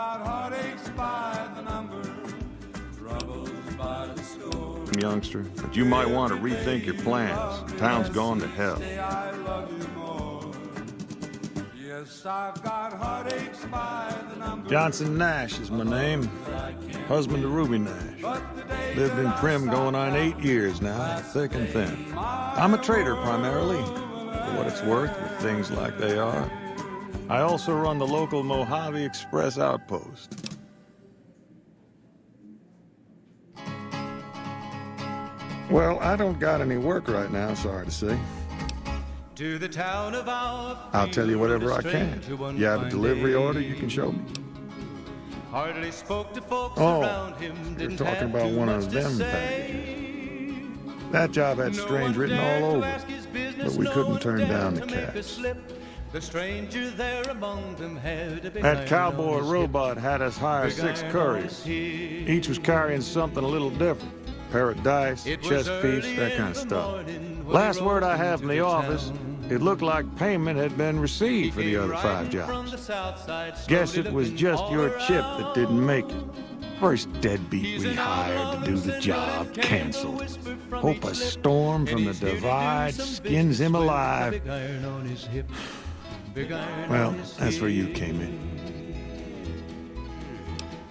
got heartaches by the number, troubles by the score. Youngster, but you might want to rethink your plans. Town's gone to hell. Say I love you more. Yes, I've got heartaches by the number. Johnson Nash is my name. Husband to Ruby Nash. Lived in Primm going on 8 years now, thick and thin. I'm a trader primarily, for what it's worth with things like they are. I also run the local Mojave Express outpost. Well, I don't got any work right now, sorry to say. To the town of our I'll tell you whatever I can. You have a delivery order you can show me? Hardly spoke to folks Oh, around him. you're Didn't talking have about too one much of to them say. That job had No strange one written dared all to over, ask his business, but we no couldn't one turn dared down the to make a cats. slip. The stranger there among them had a big That iron cowboy on his robot had us hire hip. 6 Big iron on couriers. his hip. Each was carrying something a little different. Pair of dice, It was chess piece, early that in kind of the stuff. morning when Last he word I rode have in into the the office, town. it looked like payment had been received for the He other came 5 riding from jobs. the south side, Guess slowly it was looking just all your chip that didn't around. make it. First deadbeat He's we an outlaw hired to do the loose and job running, came the canceled. whisper from Hope each a lip. storm from And the he's here to do divide some skins business him with a alive. big iron on his hip. Big iron Well, on his that's where you hip. came in.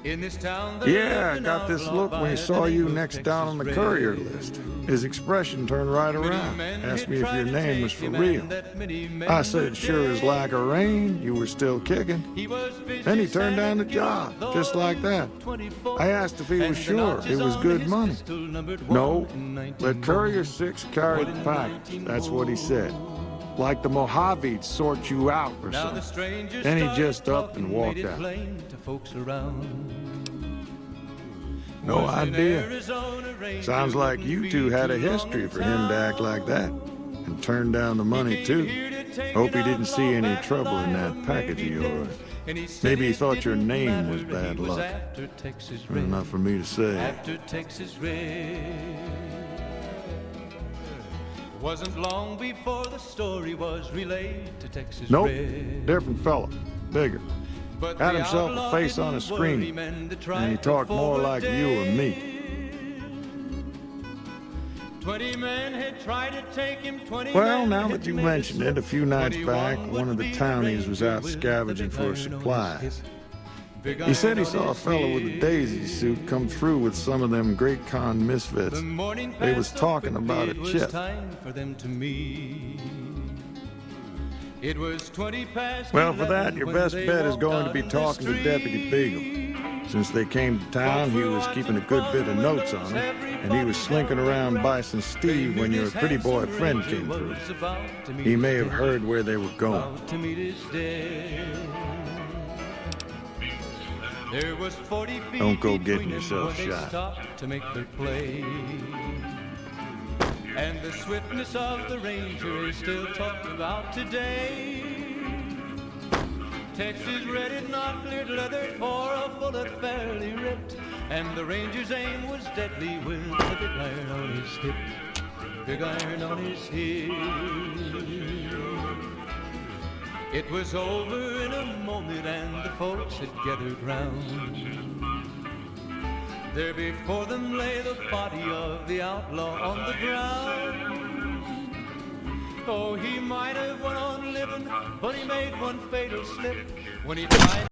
In this town there Yeah, I lived an got this outlaw look by when he the saw name you of next down on the courier list. His expression turned right around. Asked me if your name was for real. I said, sure as like a rain, you were still kicking. Then he turned down the job, just like that. I asked if he was sure it was good money. No, let Courier 6 carry the package. That's what he said. Like the Mojave'd sort you out or something. Then he just upped and walked out. No idea. Sounds like you two had a history for him to act like that. And turn down the money, too. Hope he didn't see any trouble in that package of yours. Maybe he thought your name was bad luck. Enough for me to say. After Texas Red. Wasn't long before the story was relayed to Texas Nope, Red. different fella. Bigger. But Had the himself a outlaw face on a didn't screen, worry men that tried and he to talked more forward like you or day. me. 20 men had tried to take him, 20 Well, men now had that you made mentioned it, a few nights 21 back, one of the would be townies was out with the scavenging big for iron on his supplies. hip. Big He said he iron saw on a his fellow with a hip. daisy suit come through with some of them Great Con misfits. The morning They was passed talking so about a quickly, it was chip. time for them to meet. It was 20 past Well, for that, 11 your when best they bet is walked going to out be in the talking to Deputy street. Beagle. Since they came to town, he was keeping a good bit of notes on him, and he was slinking around Bison Steve when your pretty boy friend came through. He may have heard where they were going. About to meet his death. There was 40 feet Don't go between getting them yourself when they shot. stopped to make their play. And the swiftness of the Ranger is still talked about today. Texas Red had not cleared leather for a bullet fairly ripped, and the Ranger's aim was deadly with the big iron on his hip. Big iron on his hip. It was over in a moment and the folks had gathered round. There before them lay the body of the outlaw on the ground. Oh, he might have went on living, but he made one fatal slip when he tried